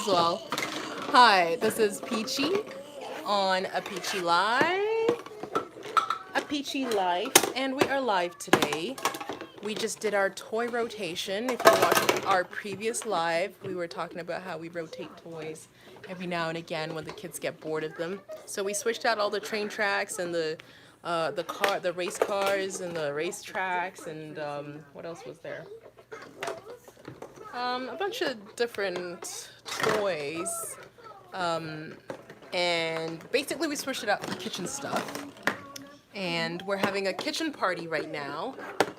well. Hi, this is Peachy on a Peachy Live. A Peachy Life, and we are live today. We just did our toy rotation. If you watched our previous live, we were talking about how we rotate toys every now and again when the kids get bored of them. So we switched out all the train tracks and the race cars and the race tracks and what else was there? A bunch of different toys. And basically we switched it out for kitchen stuff. And we're having a kitchen party right now.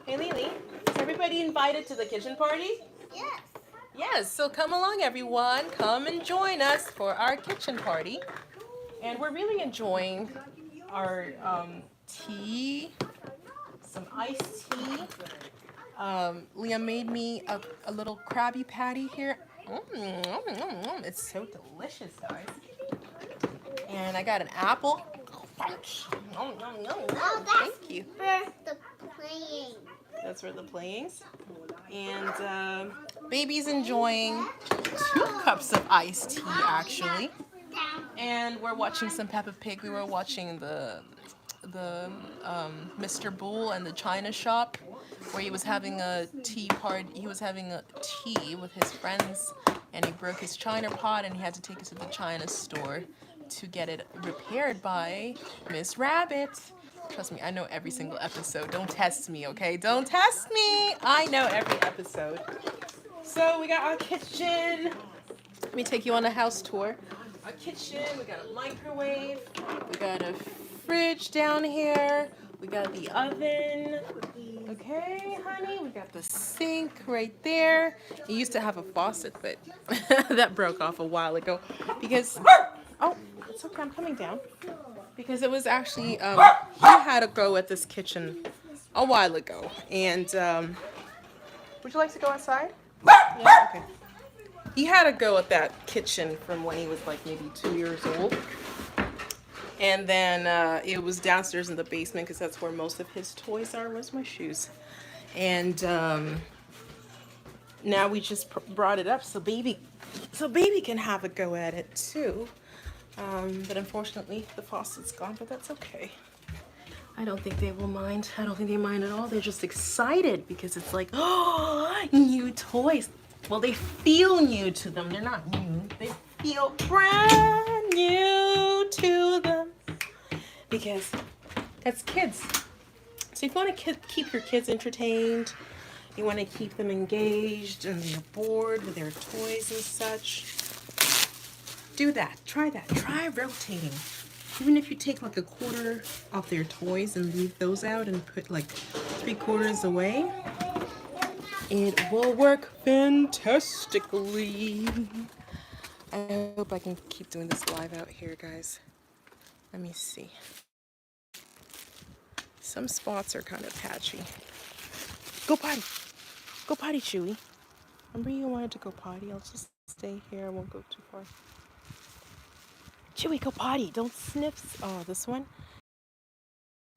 Hey Lily, is everybody invited to the kitchen party? Yes. Yes, so come along everyone. Come and join us for our kitchen party. And we're really enjoying our tea, some iced tea. Leah made me a little Krabby Patty here. It's so delicious, guys. And I got an apple. Oh, Thank you. for the playing. That's for the playings. And baby's enjoying 2 cups of iced tea, actually. And we're watching some Peppa Pig. We were watching the Mr. Bull and the China Shop, where he was having a tea party. He was having a tea with his friends, and he broke his china pot, and he had to take it to the China store to get it repaired by Miss Rabbit. Trust me, I know every single episode. Don't test me, okay? Don't test me. I know every episode. So we got our kitchen. Let me take you on a house tour. Our kitchen, we got a microwave, we got a fridge down here, we got the oven. Okay, honey, we got the sink right there. It used to have a faucet, but that broke off a while ago because, oh, it's okay, I'm coming down. Because it was actually, he had a go at this kitchen a while ago. And, would you like to go outside? Yeah, okay. He had a go at that kitchen from when he was like maybe 2 years old. And then it was downstairs in the basement because that's where most of his toys are. Where's my shoes? And now we just brought it up so baby can have a go at it too. But unfortunately the faucet's gone, but that's okay. I don't think they will mind. I don't think they mind at all. They're just excited because it's like, oh, new toys. Well, they feel new to them. They're not new. They feel brand new to them because that's kids. So if you want to keep your kids entertained, you want to keep them engaged and they're bored with their toys and such, do that. Try that. Try rotating. Even if you take like a quarter of their toys and leave those out and put like 3/4 away, it will work fantastically. I hope I can keep doing this live out here, guys. Let me see. Some spots are kind of patchy. Go potty. Go potty, Chewy. Remember you wanted to go potty? I'll just stay here. I won't go too far. Chewy, go potty. Don't sniff. Oh, this one?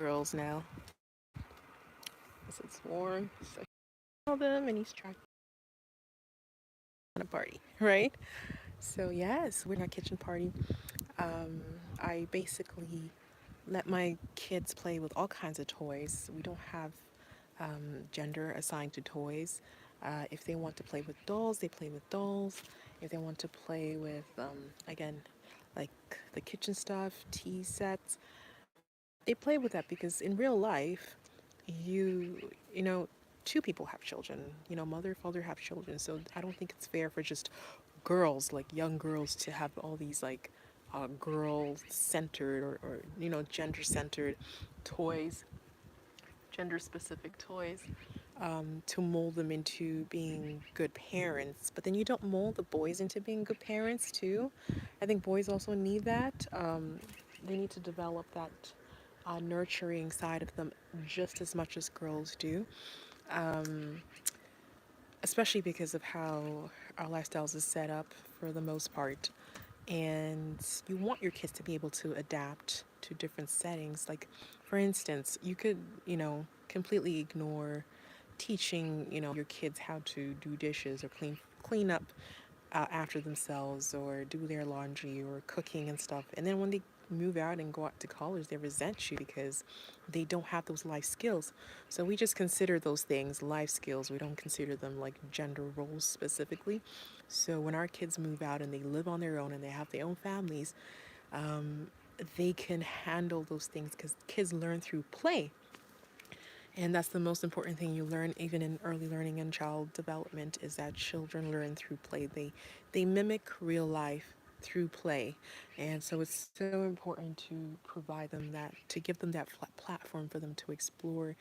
Girls now. Because it's warm. So I them and he's trying to party, right? So yes, we're in our kitchen party. I basically let my kids play with all kinds of toys. We don't have gender assigned to toys. If they want to play with dolls, they play with dolls. If they want to play with, again, like the kitchen stuff, tea sets, they play with that because in real life, you know, two people have children. You know, mother, father have children. So I don't think it's fair for just girls, like young girls, to have all these like girl-centered or you know, gender-centered toys, gender-specific toys, to mold them into being good parents. But then you don't mold the boys into being good parents too. I think boys also need that. They need to develop that nurturing side of them just as much as girls do. Especially because of how our lifestyles is set up for the most part. And you want your kids to be able to adapt to different settings. Like, for instance, you could, you know, completely ignore teaching, you know, your kids how to do dishes or clean up after themselves or do their laundry or cooking and stuff. And then when they move out and go out to college, they resent you because they don't have those life skills. So we just consider those things life skills. We don't consider them like gender roles specifically. So when our kids move out and they live on their own and they have their own families, they can handle those things because kids learn through play. And that's the most important thing you learn, even in early learning and child development, is that children learn through play. They mimic real life through play, and so it's so important to provide them that, to give them that platform for them to explore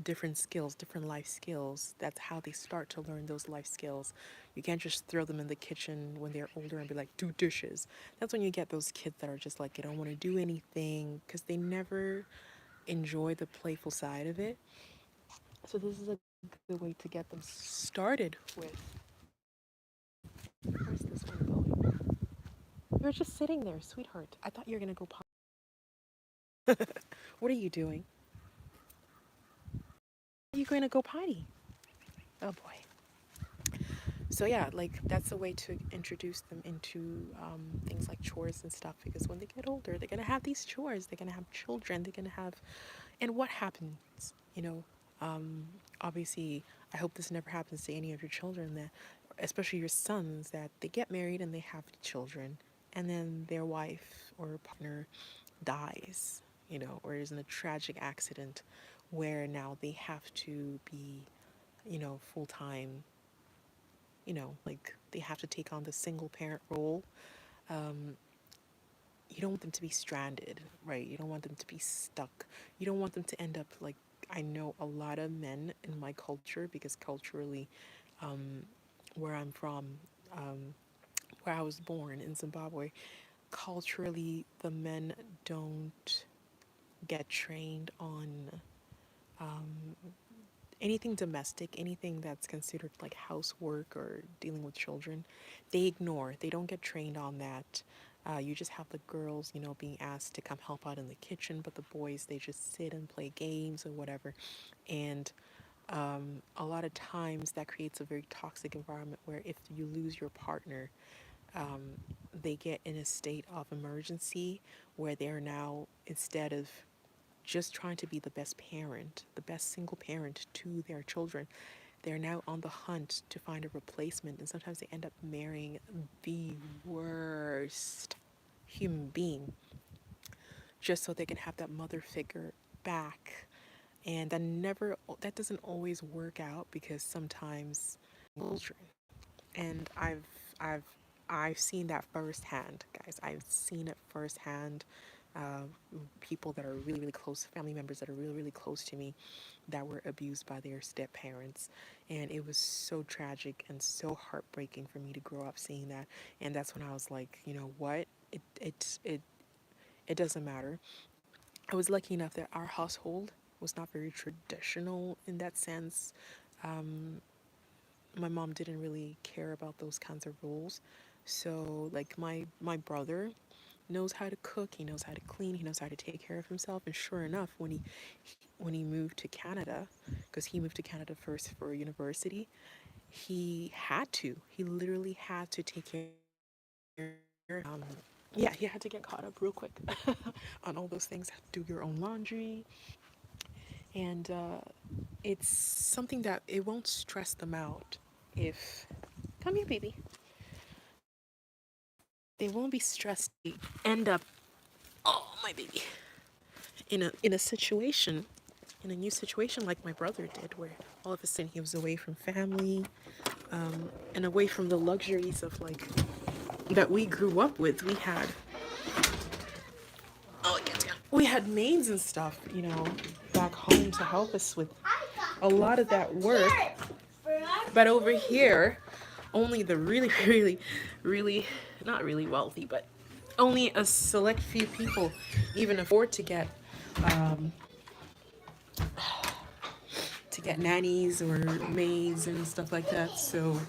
different skills, different life skills. That's how they start to learn those life skills. You can't just throw them in the kitchen when they're older and be like, do dishes. That's when you get those kids that are just like, they don't want to do anything because they never enjoy the playful side of it. So this is a good way to get them started with. Where's this one going? You're just sitting there, sweetheart. I thought you were gonna go potty. What are you doing? Are you going to go potty? Oh boy. So yeah, like that's a way to introduce them into things like chores and stuff, because when they get older, they're gonna have these chores. They're gonna have children. They're gonna have, and what happens, obviously, I hope this never happens to any of your children, that, especially your sons, that they get married and they have children, and then their wife or partner dies, or is in a tragic accident where now they have to be, full time, like they have to take on the single parent role. Um, you don't want them to be stranded, right? You don't want them to be stuck. You don't want them to end up like, I know a lot of men in my culture, because culturally, um, where I'm from, um, where I was born in Zimbabwe, culturally, the men don't get trained on anything domestic, anything that's considered like housework or dealing with children. They ignore. They don't get trained on that. You just have the girls, being asked to come help out in the kitchen, but the boys, they just sit and play games or whatever. And a lot of times that creates a very toxic environment where if you lose your partner, um, they get in a state of emergency where they're now, instead of just trying to be the best parent, the best single parent to their children, they're now on the hunt to find a replacement. And sometimes they end up marrying the worst human being just so they can have that mother figure back. And that doesn't always work out, because sometimes children, and I've I've seen that firsthand, guys. I've seen it firsthand. Uh, People that are really, really close, family members that are really, really close to me, that were abused by their step parents, and it was so tragic and so heartbreaking for me to grow up seeing that. And that's when I was like, you know what? It doesn't matter. I was lucky enough that our household was not very traditional in that sense. Um, my mom didn't really care about those kinds of rules. So like my brother knows how to cook, he knows how to clean, he knows how to take care of himself. And sure enough, when he moved to Canada, because he moved to Canada first for university, he literally had to take care. Yeah, he had to get caught up real quick on all those things. Do your own laundry, and it's something that it won't stress them out if. Come here, baby. They won't be stressed. They end up, oh my baby, in a situation, in a new situation like my brother did, where all of a sudden he was away from family, and away from the luxuries of like that we grew up with. We had maids and stuff, back home to help us with a lot of that work. But over here, only the really, really, really, not really wealthy, but only a select few people even afford to get nannies or maids and stuff like that. So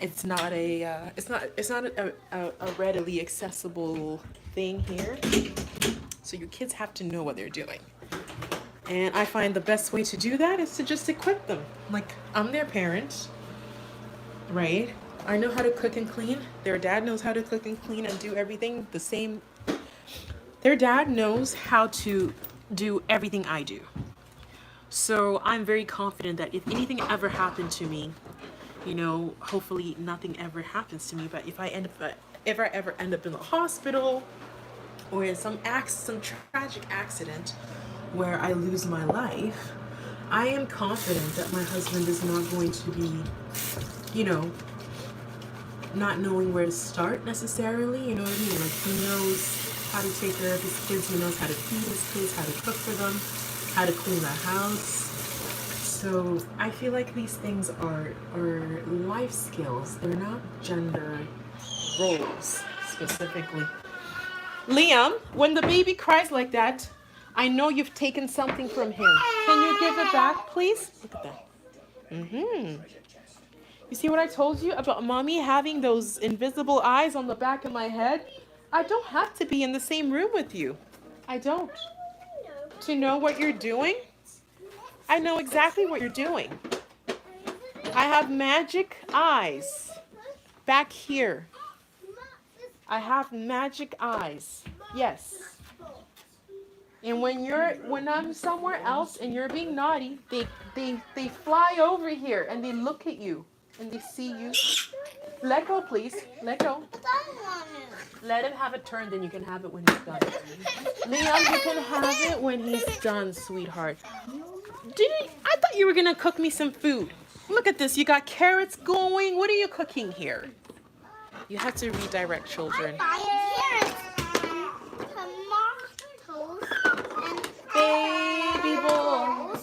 it's not a readily accessible thing here. So your kids have to know what they're doing. And I find the best way to do that is to just equip them. Like, I'm their parent. right? I know how to cook and clean. Their dad knows how to cook and clean and do everything the same. Their dad knows how to do everything I do. So I'm very confident that if anything ever happened to me, you know, hopefully nothing ever happens to me, but if I ever end up in the hospital or in some tragic accident where I lose my life, I am confident that my husband is not going to be, you know, not knowing where to start necessarily, you know what I mean? Like, he knows how to take care of his kids, he knows how to feed his kids, how to cook for them, how to clean the house. So I feel like these things are life skills. They're not gender roles specifically. Liam, when the baby cries like that, I know you've taken something from him. Can you give it back, please? Look at that. You see what I told you about mommy having those invisible eyes on the back of my head? I don't have to be in the same room with you. I don't. To know what you're doing? I know exactly what you're doing. I have magic eyes back here. I have magic eyes. Yes. And when I'm somewhere else and you're being naughty, they fly over here and they look at you and they see you. Let go, please. Let go. Let him have a turn, then you can have it when he's done. Liam, you can have it when he's done, sweetheart. I thought you were gonna cook me some food. Look at this. You got carrots going. What are you cooking here? You have to redirect children. Baby boy,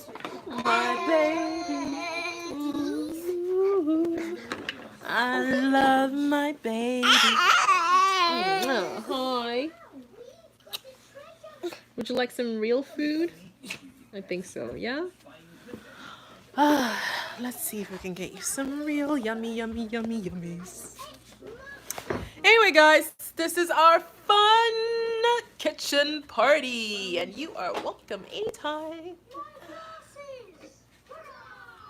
my baby. Ooh, I love my baby. Oh, hi. Would you like some real food? I think so, yeah? Let's see if we can get you some real yummy yummies. Anyway, guys, this is our fun kitchen party, and you are welcome anytime.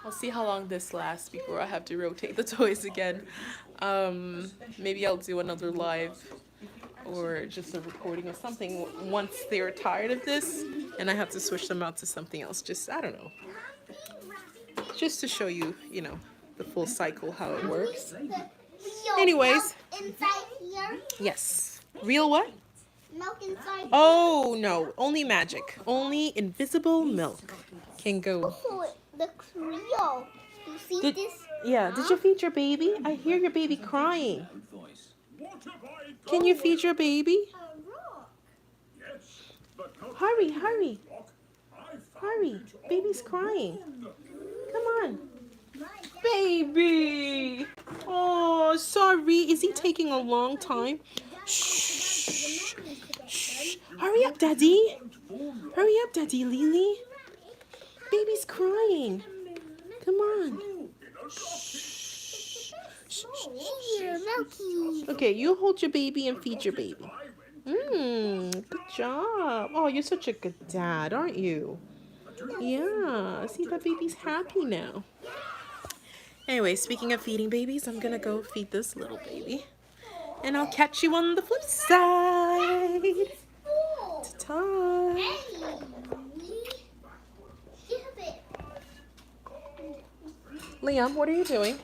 I'll see how long this lasts before I have to rotate the toys again. Maybe I'll do another live or just a recording of something once they're tired of this and I have to switch them out to something else. Just, I don't know. Just to show you, you know, the full cycle, how it works. Anyways. Inside here? Yes. Real what? Milk inside. Oh, no. Only magic. Only invisible milk can go. Oh, it looks real. You see this? Yeah. Did you feed your baby? I hear your baby crying. Can you feed your baby? Hurry, hurry. Hurry. Baby's crying. Come on. Baby. Oh, sorry. Is he taking a long time? Shh. Shh. Hurry up, Daddy. Hurry up, Daddy Lily. Baby's crying. Come on. Shh. Here, Milky. Okay, you hold your baby and feed your baby. Good job. Oh, you're such a good dad, aren't you? Yeah, see, that baby's happy now. Anyway, speaking of feeding babies, I'm gonna go feed this little baby. And I'll catch you on the flip side. Ta-ta. Liam, what are you doing?